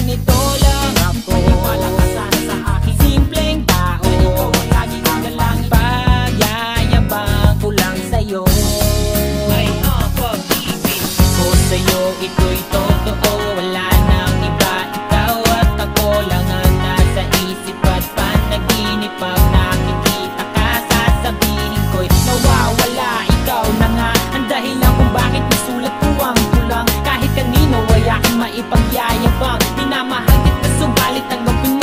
ganito lang ako. Maniwala ka sana sa akin, simpleng tao. Ikaw ang lagi kong dalangin, pagyayabang ko lang sa'yo. May pag-ibig ko sa'yo, ito'y totoo. Wala nang iba, ikaw at ako lang ang nasa isip at panaginip. Pag nakikita ka, sasabihin ko'y nawawala. Ikaw na nga ang dahilan kung bakit nasulat ko ang kulang. Kahit kanino ay aking maipagyayabang, minamahal kita subalit ang gawin mo